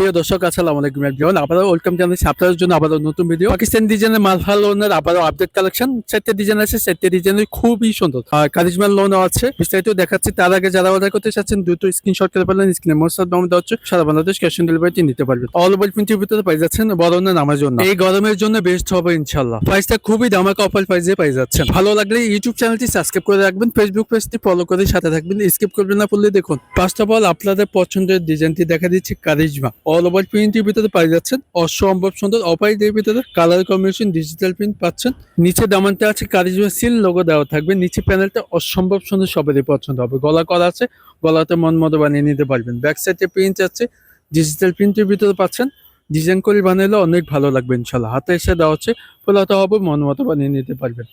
প্রিয় দর্শক আসসালামু আলাইকুম এভরিওয়ান, আবারও ওয়েলকাম জানাচ্ছি আপনাদের জন্য আবারও নতুন ভিডিও। পাকিস্তানি ডিজাইনের মালহার লোনের আবারও আপডেট কালেকশন, 4টে ডিজাইন আছে, 4টে ডিজাইনের খুবই সুন্দর। কারিজমার লোনও আছে, বিস্তারিত দেখাচ্ছি। তার আগে যারা অর্ডার করতে চাচ্ছেন দ্রুত স্ক্রিনশট করে ফেলেন। স্ক্রিনে মোসাদ নাম্বার হচ্ছে, সারা বাংলাদেশ ক্যাশ অন ডেলিভারিতে নিতে পারবেন। অল ওভার প্রিন্টের ভিতরে পাই যাচ্ছেন বড় না নামার জন্য। এই গরমের জন্য বেস্ট হবে ইনশাআল্লাহ। প্রাইসটা খুবই ধামাকা অফার প্রাইসে পাই যাচ্ছেন। ভালো লাগলে ইউটিউব চ্যানেলটি সাবস্ক্রাইব করে রাখবেন, ফেসবুক পেজটি ফলো করে সাথে থাকবেন, স্কিপ করবেন না। পড়লে দেখুন, ফার্স্ট অফ অল আপনাদের পছন্দের ডিজাইনটি দেখা দিচ্ছি। কারিজমা অল ওভার প্রিন্টের ভিতরে পাই যাচ্ছেন, অসম্ভব সুন্দর। অপারেটের ভিতরে কালার কম্বিনেশন ডিজিটাল প্রিন্ট পাচ্ছেন। নিচে দামানটা আছে কারিজমা সিল লোগো দেওয়া থাকবে। নিচে প্যানেলটা অসম্ভব সুন্দর, সবারই পছন্দ হবে। গলা করা আছে, গলাতে মন মতো বানিয়ে নিতে পারবেন। ব্যাক সাইডে প্রিন্ট আছে, ডিজিটাল প্রিন্টের ভিতরে পাচ্ছেন। ডিজাইন করে বানাইলে অনেক ভালো লাগবে ইনশাল্লাহ। হাতে এসে দেওয়া হচ্ছে, ফোলাতে হবে, মন মতো বানিয়ে নিতে পারবেন।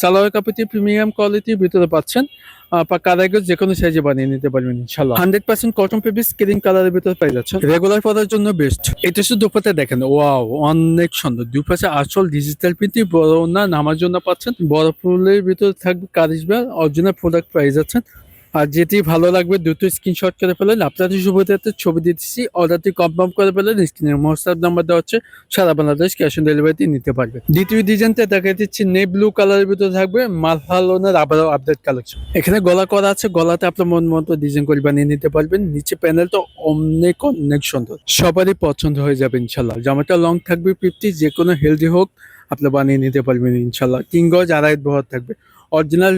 সালোয়ার কাপড়টি প্রিমিয়াম কোয়ালিটির ভিতরে পাচ্ছেন। কারাগজ যে কোনো সাইজে বানিয়ে নিতে পারবেন ইনশাল্লাহ। 100% কটন ফেব্রিক ক্রিম কালারের ভিতরে পাই যাচ্ছে, রেগুলার পরার জন্য বেস্ট। এটা শুধু দুপাতে দেখেন, ওয়াও অনেক সুন্দর। দুপাশে আসল ডিজিটাল প্রিন্টই বড় না নামার জন্য পাচ্ছেন। বড় ফুলের ভিতরে থাকবে কারিজমা অরিজিনাল প্রোডাক্ট পাই যাচ্ছেন। আর যেটি ভালো লাগবে দ্রুত স্ক্রিনশট করে ফেলেন। আপনাদের সুবিধাতে ছবি দিচ্ছি, অর্ডারটি কনফার্ম করে ফেলেন। স্ক্রিনের হোয়াটসঅ্যাপ নাম্বার দেওয়া হচ্ছে, সারা বাংলাদেশ ক্যাশ অন ডেলিভারিতে নিতে পারবে। দ্বিতীয় ডিজাইনটা দেখা দিচ্ছি নেভি ব্লু কালারের ভিতরে থাকবে। মালহার লোনের আবারও আপডেট কালেকশন। এখানে গলা করা আছে, গলাতে আপনার মন মতো ডিজাইন করে বানিয়ে নিতে পারবেন। নিচে প্যানেলটা অনেক অনেক সুন্দর, সবারই পছন্দ হয়ে যাবে ইনশাল্লাহ। জামাটা লং থাকবে 50, যে কোনো হেলদি হোক আপনি বানিয়ে নিতে পারবেন ইনশাল্লাহ। কিংগজ আড়াই বহর থাকবে, অরিজিনাল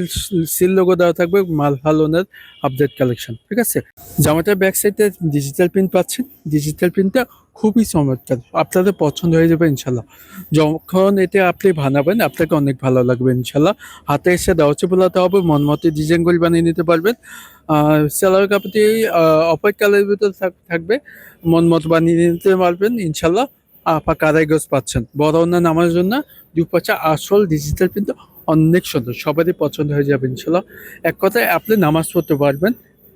সিল লোগো দেওয়া থাকবে। মালহার লোনের আপডেট কালেকশন, ঠিক আছে। জামাটার ব্যাক সাইডে ডিজিটাল প্রিন্ট পাচ্ছেন। ডিজিটাল প্রিন্টটা খুবই চমৎকার, আপনাদের পছন্দ হয়ে যাবে ইনশাল্লাহ। যখন এটা আপনি বানাবেন আপনাকে অনেক ভালো লাগবে ইনশাল্লাহ। হাতে এসে দেওয়া হচ্ছে, বোলাতে হবে, মন মতো ডিজাইনগুলি বানিয়ে নিতে পারবেন। সালোয়ার কাপড়টি অপারেট কালারের ভিতরে থাকবে, মন মতো বানিয়ে নিতে পারবেন ইনশাল্লাহ। কারাগজ পাচ্ছেন বড় না নামার জন্য। দুপাশে আসল ডিজিটাল প্রিন্ট অনেক সুন্দর, সবারই পছন্দ হয়ে যাবে ইনশাল্লাহ। এক কথায় আপনি নামাজ পড়তে পারবেন,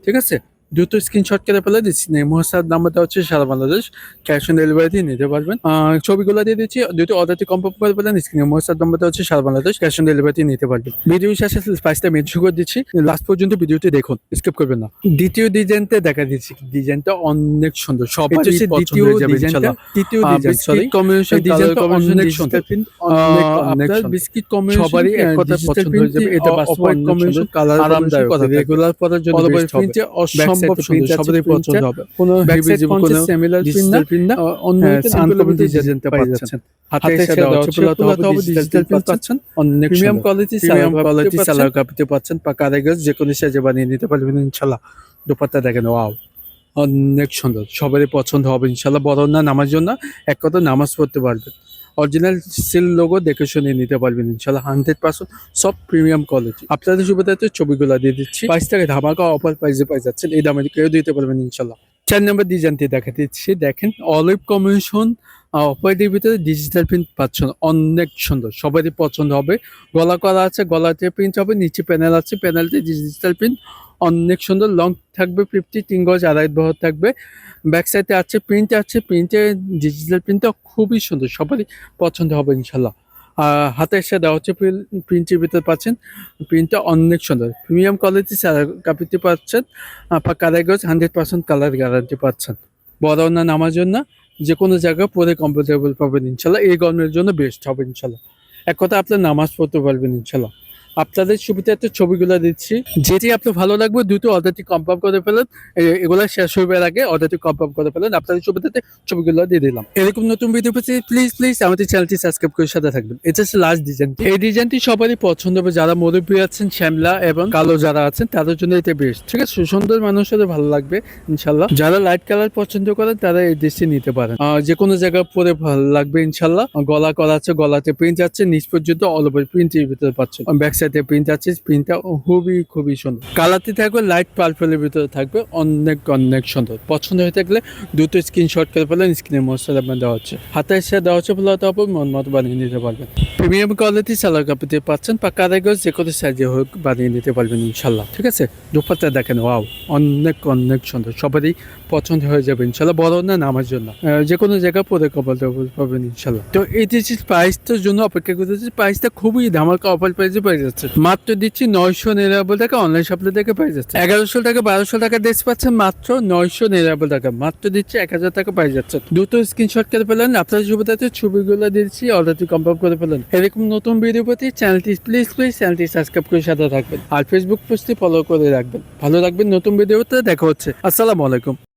ঠিক আছে। দ্রুত স্ক্রিনশট করে ফেলে দিচ্ছি। মোহাসাদ নাম্বারটা হচ্ছে, সারা বাংলাদেশ ক্যাশ অন ডেলিভারিতে নিতে পারবেন। ছবিগুলো দিয়ে দিচ্ছি, দ্রুত অর্ডারটি কনফার্ম করে ফেলেন। স্ক্রিনে মোহাসাদ নাম্বারটা হচ্ছে, সারা বাংলাদেশ ক্যাশ অন ডেলিভারিতে নিতে পারবেন। ভিডিও শেষে প্রাইসটা মেনশন করে দিচ্ছি, লাস্ট পর্যন্ত ভিডিওটি দেখুন, স্কিপ করবেন না। দ্বিতীয় ডিজাইনটা দেখা দিচ্ছি, ডিজাইনটা অনেক সুন্দর, সবারই পছন্দ হয়ে যাবে ইনশাল্লাহ। তৃতীয় ডিজাইন, সরি কম্বিনেশন, ডিজাইনটা অনেক সুন্দর। আপনার বিস্কিট কম্বিনেশন সবারই এক কথা পছন্দ হয়ে যাবে। এটা বাস্তবায়ন কম্বিনেশন, কালার আরামদায়ক, রেগুলার পরার জন্য বেস্ট হবে। অসম্ভব সুন্দর, সবারই পছন্দ হবে। কোনো হেভি জীব, কোনো সিমিলার প্রিন্ট না, অন্য আনকমন ডিজাইনটা পাচ্ছেন। হাতে এসে দেওয়া হচ্ছে, ফোলাতে হবে, ডিজিটাল প্রিন্ট পাচ্ছেন। অনেক প্রিমিয়াম কোয়ালিটি সালোয়ার কাপড় পাচ্ছেন। কারাগজ যে কোনো সাইজে বানিয়ে নিতে পারবেন ইনশাআল্লাহ। দুপাট্টা দেখেন, ওয়াও অনেক সুন্দর, সবারই পছন্দ হবে ইনশাআল্লাহ। বড় না নামার জন্য এক কথা নামাজ পড়তে পারবেন। অরিজিনাল সিল লোগো দেখে শুনে নিতে পারবেন ইনশাল্লাহ। 100% সব প্রিমিয়াম কোয়ালিটি। আপনাদের সুবিধাতে ছবিগুলো দিয়ে দিচ্ছি। 22 টাকা ধামাকা অফার প্রাইসে পাই যাচ্ছেন, এই দামে কেউ দিতে পারবেন ইনশাল্লাহ। 4 নম্বর ডিজাইনটি দেখা দিচ্ছি, দেখেন অলিভ কম্বিনেশন, অপারেটের ভিতরে ডিজিটাল প্রিন্ট পাচ্ছেন, অনেক সুন্দর, সবারই পছন্দ হবে। গলা করা আছে, গলাতে প্রিন্ট হবে। নিচে প্যানেল আছে, প্যানেলতে ডিজিটাল প্রিন্ট অনেক সুন্দর। লং থাকবে 50, 3 গজ আড়াই বহর থাকবে। ব্যাক সাইডে আছে প্রিন্ট আছে, প্রিন্টে ডিজিটাল প্রিন্টটা খুবই সুন্দর, সবারই পছন্দ হবে ইনশাল্লাহ। হাতে এসে দেওয়া হচ্ছে, প্রিন্টের ভিতরে পাচ্ছেন। প্রিন্টটা অনেক সুন্দর, প্রিমিয়াম কোয়ালিটি কাপড়টি পাচ্ছেন। কারাগজ 100% কালার গ্যারান্টি পাচ্ছেন। বড় না নামার জন্য যে কোনো জায়গায় পরে কমফোর্টেবল পাবেন ইনশাল্লাহ। এই গরমের জন্য বেস্ট হবে ইনশাল্লাহ। এক কথা আপনার নামাজ পড়তে পারবেন ইনশাল্লাহ। আপনাদের সুবিধাতে ছবিগুলো দিচ্ছি, যেটি আপনার ভালো লাগবে দ্রুত অর্ডারটি কনফার্ম করে ফেলেন। এগুলো শেষ হইবার আগে অর্ডারটি কনফার্ম করে ফেলেন। আপনাদের সুবিধাতে ছবিগুলো দিয়ে দিলাম। এরকম নতুন ভিডিও পেতে প্লিজ আমাদের চ্যানেলটি সাবস্ক্রাইব করে সাথে থাকবেন। এটা হচ্ছে লাস্ট ডিজাইন। এই ডিজাইনটি সবারই পছন্দ হবে, যারা মুরব্বী আছেন, শ্যামলা এবং কালো যারা আছেন তাদের জন্য এটা বেস্ট, ঠিক আছে। সুন্দর মানুষের ভালো লাগবে ইনশাল্লাহ। যারা লাইট কালার পছন্দ করেন তারা এই ড্রেসটি নিতে পারেন, যে কোনো জায়গায় পরে ভালো লাগবে ইনশাল্লাহ। গলা করা আছে, গলাতে প্রিন্ট আছে, নিচ পর্যন্ত অল ওভার প্রিন্টের ভিতরে পাচ্ছেন। ব্যাক সাইডে প্রিন্ট আছে, প্রিন্টটা খুবই সুন্দর। কালারটি থাকবে লাইট পার্পলের ভিতরে থাকবে, অনেক সুন্দর। পছন্দ হয়ে থাকলে দ্রুত স্ক্রিনশট করে ফেলেন। স্ক্রিনের মোস্টার দেওয়া হচ্ছে, হাতে এসে দেওয়া হচ্ছে, ফেলাতে হবে, মন মতো বানিয়ে নিতে পারবেন। প্রিমিয়াম কোয়ালিটি সালোয়ার কাপড় দিয়ে পাচ্ছেন। কারাগজ যে কোনো সাইজে হোক বানিয়ে নিতে পারবেন ইনশাল্লাহ, ঠিক আছে। দুপাট্টা দেখেন, ওয়াও অনেক সুন্দর, সবারই পছন্দ হয়ে যাবে ইনশাল্লাহ। বড় না নামার জন্য যে কোনো জায়গায় পরে কমফোর্টেবল পাবেন ইনশাল্লাহ। তো এই প্রাইসটার জন্য অপেক্ষা করতেছি। প্রাইসটা খুবই ধামাকা অফার প্রাইসে পেয়ে যাচ্ছে। যাচ্ছে, মাত্র দিচ্ছি 999 টাকা, অনলাইন সাপ্লাই থেকে পেয়ে যাচ্ছে। 1100 টাকা 1200 টাকা ড্রেস পাচ্ছেন মাত্র 999 টাকা, মাত্র দিচ্ছি 1000 টাকা পেয়ে যাচ্ছে। দ্রুত স্ক্রিনশট করে ফেলেন, আপনার সুবিধাতে ছবিগুলো দিচ্ছি, অর্ডারটি কনফার্ম করে ফেলেন। এরকম নতুন ভিডিও পেতে চ্যানেলটি প্লিজ চ্যানেলটি সাবস্ক্রাইব করে সাথে থাকবেন আর ফেসবুক পেজটি ফলো করে রাখবেন। ভালো রাখবেন, নতুন ভিডিওতে দেখা হচ্ছে। আসসালামু আলাইকুম।